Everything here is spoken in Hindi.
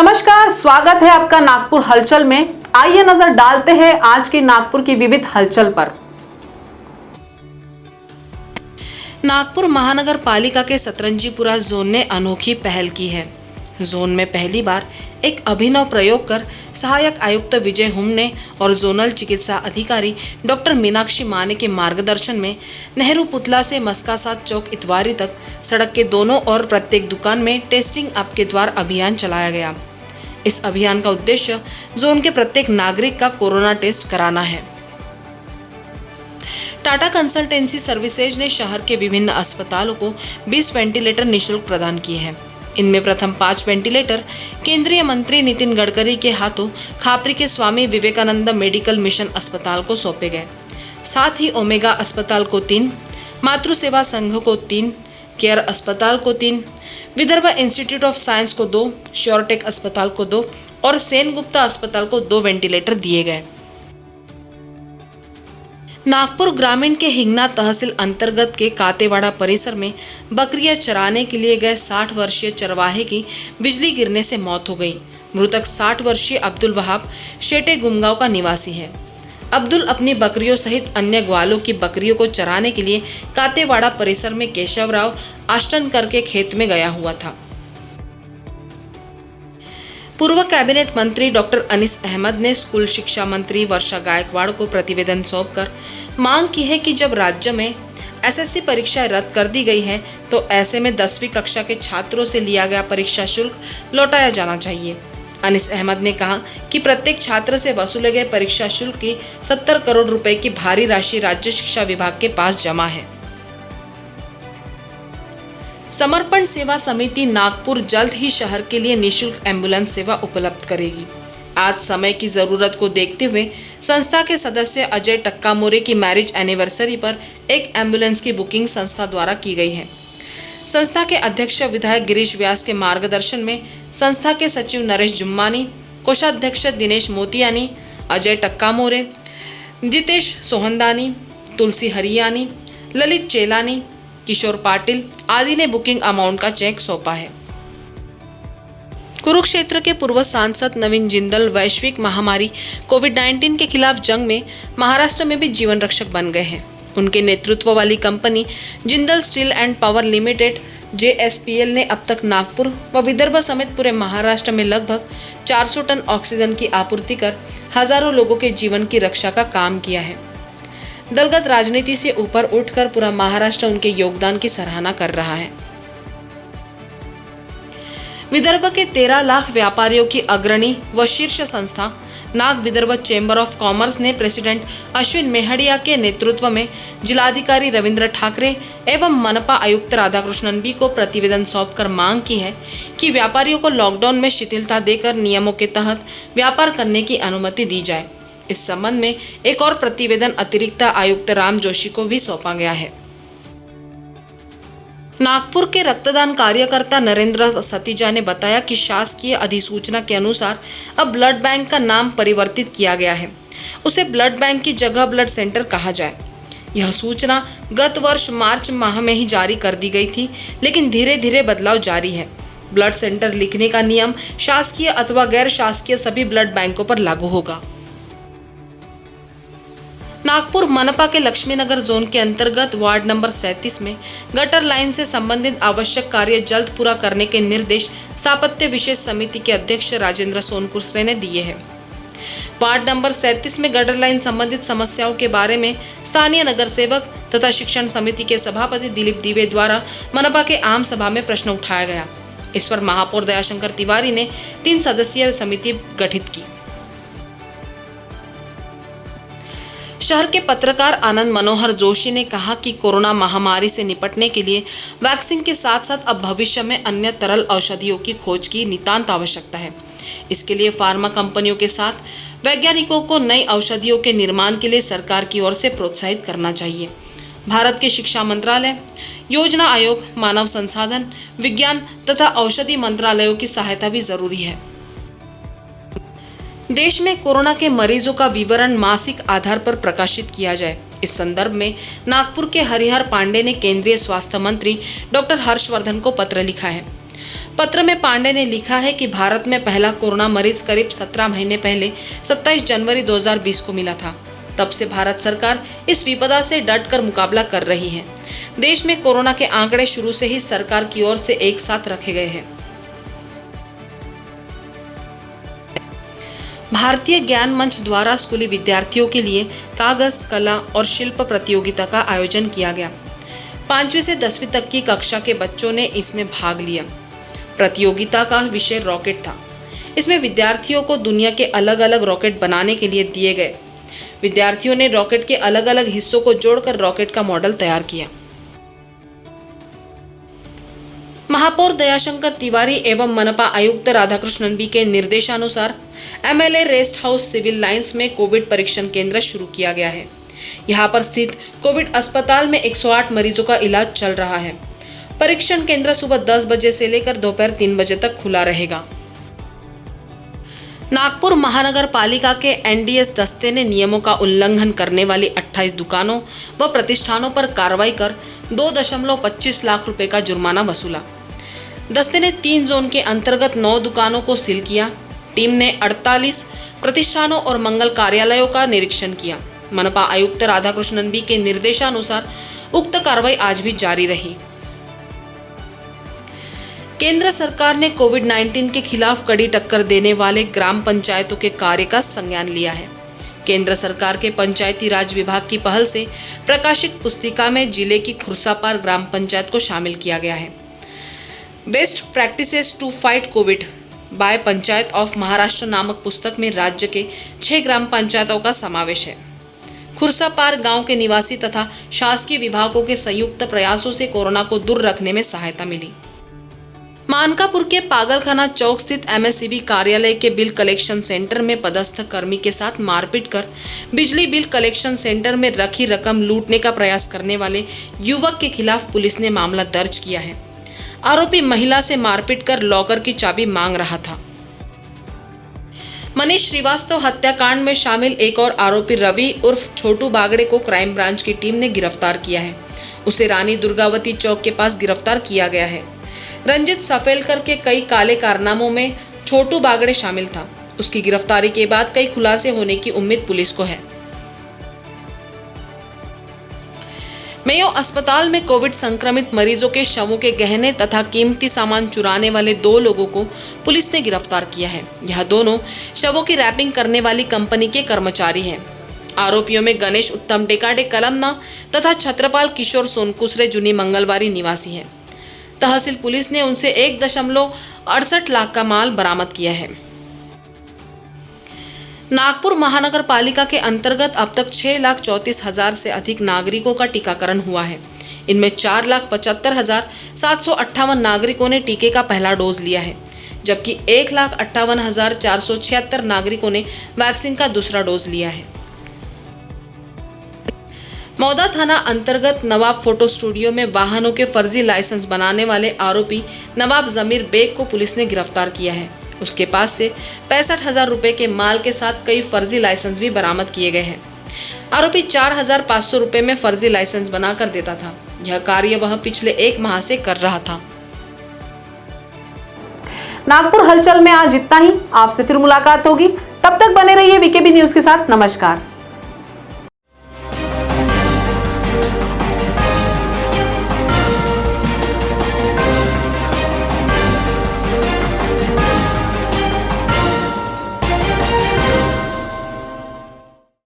नमस्कार, स्वागत है आपका नागपुर हलचल में। आइए नजर डालते हैं आज की नागपुर की विविध हलचल पर। नागपुर महानगर पालिका के सतरंजीपुरा जोन ने अनोखी पहल की है। जोन में पहली बार एक अभिनव प्रयोग कर सहायक आयुक्त विजय हुमने और जोनल चिकित्सा अधिकारी डॉक्टर मीनाक्षी माने के मार्गदर्शन में नेहरू पुतला से मस्कासात चौक इतवारी तक सड़क के दोनों ओर प्रत्येक दुकान में टेस्टिंग आपके द्वार अभियान चलाया गया। इस अभियान का उद्देश्य जोन के प्रत्येक नागरिक का कोरोना टेस्ट कराना है। टाटा कंसल्टेंसी सर्विसेज ने शहर के विभिन्न अस्पतालों को 20 वेंटिलेटर निःशुल्क प्रदान किए हैं। इनमें प्रथम 5 वेंटिलेटर केंद्रीय मंत्री नितिन गडकरी के हाथों खापरी के स्वामी विवेकानंद मेडिकल मिशन अस्पताल को सौंपे गए। साथ ही ओमेगा अस्पताल को 3, मातृ सेवा संघ को 3, केयर अस्पताल को 3, विदर्भ इंस्टीट्यूट ऑफ साइंस को 2, श्योरटेक अस्पताल को 2 और सेन गुप्ता अस्पताल को 2 वेंटिलेटर दिए गए। नागपुर ग्रामीण के हिंगना तहसील अंतर्गत के कातेवाड़ा परिसर में बकरियां चराने के लिए गए 60 वर्षीय चरवाहे की बिजली गिरने से मौत हो गई। मृतक 60 वर्षीय अब्दुल वहाब शेटे गुमगांव का निवासी है। अब्दुल अपनी बकरियों सहित अन्य ग्वालों की बकरियों को चराने के लिए कातेवाड़ा परिसर में केशवराव आष्टनकर के खेत में गया हुआ था। पूर्व कैबिनेट मंत्री डॉक्टर अनीस अहमद ने स्कूल शिक्षा मंत्री वर्षा गायकवाड़ को प्रतिवेदन सौंपकर मांग की है कि जब राज्य में एसएससी परीक्षा रद्द कर दी गई है तो ऐसे में 10वीं कक्षा के छात्रों से लिया गया परीक्षा शुल्क लौटाया जाना चाहिए। अनीस अहमद ने कहा कि प्रत्येक छात्र से वसूले गए परीक्षा शुल्क की 70 करोड़ रुपए की भारी राशि राज्य शिक्षा विभाग के पास जमा है। समर्पण सेवा समिति नागपुर जल्द ही शहर के लिए निःशुल्क एम्बुलेंस सेवा उपलब्ध करेगी। आज समय की जरूरत को देखते हुए संस्था के सदस्य अजय टक्का मोरे की मैरिज एनिवर्सरी पर एक एम्बुलेंस की बुकिंग संस्था द्वारा की गई है। संस्था के अध्यक्ष विधायक गिरीश व्यास के मार्गदर्शन में संस्था के सचिव नरेश जुम्मानी, कोषाध्यक्ष दिनेश मोतियानी, अजय टक्का मोरे, जितेश सोहंदानी, तुलसी हरियानी, ललित चेलानी, किशोर पाटिल आदि ने बुकिंग अमाउंट का चेक सौंपा है। कुरुक्षेत्र के पूर्व सांसद नवीन जिंदल वैश्विक महामारी कोविड-19 के खिलाफ जंग में महाराष्ट्र में भी जीवन रक्षक बन गए हैं। उनके नेतृत्व वाली company Jindal steel and power limited JSPL ने अब तक नागपुर व विदर्भ समेत पूरे महाराष्ट्र में लगभग 400 टन ऑक्सीजन की आपूर्ति कर हजारों लोगों के जीवन की रक्षा का काम किया है। दलगत राजनीति से ऊपर उठकर पूरा महाराष्ट्र उनके योगदान की सराहना कर रहा है। विदर्भ के 13 लाख व्यापारियों की अग्रणी व शीर्ष संस्था Nag Vidarbha chamber of commerce ने प्रेसिडेंट अश्विन मेहड़िया के नेतृत्व में जिलाधिकारी रविंद्र ठाकरे एवं मनपा आयुक्त राधाकृष्णन बी को प्रतिवेदन सौंपकर मांग की है कि व्यापारियों को लॉकडाउन में शिथिलता देकर नियमों के तहत व्यापार करने की अनुमति दी जाए। इस संबंध में एक और प्रतिवेदन अतिरिक्त आयुक्त राम जोशी को भी सौंपा गया है। नागपुर के रक्तदान कार्यकर्ता नरेंद्र सतीजा ने बताया कि शासकीय अधिसूचना के अनुसार अब ब्लड बैंक का नाम परिवर्तित किया गया है। उसे ब्लड बैंक की जगह ब्लड सेंटर कहा जाए। यह सूचना गत वर्ष मार्च माह में ही जारी कर दी गई थी, लेकिन धीरे धीरे बदलाव जारी है। ब्लड सेंटर लिखने का नियम शासकीय अथवा गैर शासकीय सभी ब्लड बैंकों पर लागू होगा। नागपुर मनपा के लक्ष्मीनगर जोन के अंतर्गत वार्ड नंबर 37 में गटर लाइन से संबंधित आवश्यक कार्य जल्द पूरा करने के निर्देश स्थापत्य विशेष समिति के अध्यक्ष राजेंद्र सोनकुसरे ने दिए हैं। वार्ड नंबर 37 में गटर लाइन संबंधित समस्याओं के बारे में स्थानीय नगर सेवक तथा शिक्षण समिति के सभापति दिलीप दिवे द्वारा मनपा के आम सभा में प्रश्न उठाया गया। इस पर महापौर दयाशंकर तिवारी ने 3 सदस्यीय समिति गठित की। शहर के पत्रकार आनंद मनोहर जोशी ने कहा कि कोरोना महामारी से निपटने के लिए वैक्सीन के साथ साथ अब भविष्य में अन्य तरल औषधियों की खोज की नितांत आवश्यकता है। इसके लिए फार्मा कंपनियों के साथ वैज्ञानिकों को नई औषधियों के निर्माण के लिए सरकार की ओर से प्रोत्साहित करना चाहिए। भारत के शिक्षा मंत्रालय, योजना आयोग, मानव संसाधन, विज्ञान तथा औषधि मंत्रालयों की सहायता भी जरूरी है। देश में कोरोना के मरीजों का विवरण मासिक आधार पर प्रकाशित किया जाए। इस संदर्भ में नागपुर के हरिहर पांडे ने केंद्रीय स्वास्थ्य मंत्री डॉक्टर हर्षवर्धन को पत्र लिखा है। पत्र में पांडे ने लिखा है कि भारत में पहला कोरोना मरीज करीब 17 महीने पहले 27 जनवरी 2020 को मिला था। तब से भारत सरकार इस विपदा से डटकर मुकाबला कर रही है। देश में कोरोना के आंकड़े शुरू से ही सरकार की ओर से एक साथ रखे गए हैं। भारतीय ज्ञान मंच द्वारा स्कूली विद्यार्थियों के लिए कागज, कला और शिल्प प्रतियोगिता का आयोजन किया गया। 5वीं से 10वीं तक की कक्षा के बच्चों ने इसमें भाग लिया। प्रतियोगिता का विषय रॉकेट था। इसमें विद्यार्थियों को दुनिया के अलग अलग रॉकेट बनाने के लिए दिए गए। विद्यार्थियों ने रॉकेट के अलग अलग हिस्सों को जोड़कर रॉकेट का मॉडल तैयार किया। महापौर दयाशंकर तिवारी एवं मनपा आयुक्त राधाकृष्णन बी के निर्देशानुसार MLA rest house civil lines में कोविड परीक्षण केंद्र शुरू किया गया है। यहाँ पर स्थित कोविड अस्पताल में 108 मरीजों का इलाज चल रहा है। परीक्षण केंद्र सुबह 10 बजे से लेकर दोपहर 3 बजे तक खुला रहेगा। नागपुर महानगर पालिका के NDS दस्ते ने नियमों का उल्लंघन करने वाली 28 दुकानों व प्रतिष्ठानों पर कार्रवाई कर 2.25 लाख रुपए का जुर्माना वसूला। दस्ते ने 3 जोन के अंतर्गत 9 दुकानों को सील किया। टीम ने 48 प्रतिष्ठानों और मंगल कार्यालयों का निरीक्षण किया। मनपा आयुक्त राधाकृष्णन बी के निर्देशानुसार उक्त कार्रवाई आज भी जारी रही। केंद्र सरकार ने कोविड-19 के खिलाफ कड़ी टक्कर देने वाले ग्राम पंचायतों के कार्य का संज्ञान लिया है। केंद्र सरकार के पंचायती राज विभाग की पहल से प्रकाशित पुस्तिका में जिले की खुर्सापार ग्राम पंचायत को शामिल किया गया है। Best practices to fight covid by panchayat of Maharashtra नामक पुस्तक में राज्य के 6 ग्राम पंचायतों का समावेश है। खुर्सापार गांव के निवासी तथा शासकीय विभागों के संयुक्त प्रयासों से कोरोना को दूर रखने में सहायता मिली। मानकापुर के पागलखाना चौक स्थित MSCB कार्यालय के बिल कलेक्शन सेंटर में पदस्थ कर्मी के साथ मारपीट कर बिजली बिल कलेक्शन सेंटर में रखी रकम लूटने का प्रयास करने वाले युवक के खिलाफ पुलिस ने मामला दर्ज किया है। आरोपी महिला से मारपीट कर लॉकर की चाबी मांग रहा था। मनीष श्रीवास्तव हत्याकांड में शामिल एक और आरोपी रवि उर्फ छोटू बागड़े को क्राइम ब्रांच की टीम ने गिरफ्तार किया है। उसे रानी दुर्गावती चौक के पास गिरफ्तार किया गया है। रंजित सफेलकर के कई काले कारनामों में छोटू बागड़े शामिल था। उसकी गिरफ्तारी के बाद कई खुलासे होने की उम्मीद पुलिस को है। मेयो अस्पताल में कोविड संक्रमित मरीजों के शवों के गहने तथा कीमती सामान चुराने वाले 2 लोगों को पुलिस ने गिरफ्तार किया है। यह दोनों शवों की रैपिंग करने वाली कंपनी के कर्मचारी हैं। आरोपियों में गणेश उत्तम टेकाडे कलमना तथा छत्रपाल किशोर सोनकुसरे जुनी मंगलवारी निवासी हैं। तहसील पुलिस ने उनसे 1.68 लाख का माल बरामद किया है। नागपुर महानगर पालिका के अंतर्गत अब तक 6,34,000 से अधिक नागरिकों का टीकाकरण हुआ है। इनमें 4,75,758 नागरिकों ने टीके का पहला डोज लिया है, जबकि 1,58,476 नागरिकों ने वैक्सीन का दूसरा डोज लिया है। मौदा थाना अंतर्गत नवाब फोटो स्टूडियो में वाहनों के फर्जी लाइसेंस बनाने वाले आरोपी नवाब जमीर बेग को पुलिस ने गिरफ्तार किया है। उसके पास से 65,000 रुपए के माल के साथ कई फर्जी लाइसेंस भी बरामद किए गए हैं। आरोपी 4,500 रुपए में फर्जी लाइसेंस बनाकर देता था। यह कार्य वह पिछले 1 माह से कर रहा था। नागपुर हलचल में आज इतना ही। आपसे फिर मुलाकात होगी। तब तक बने रहिए वीकेबी न्यूज के साथ। नमस्कार।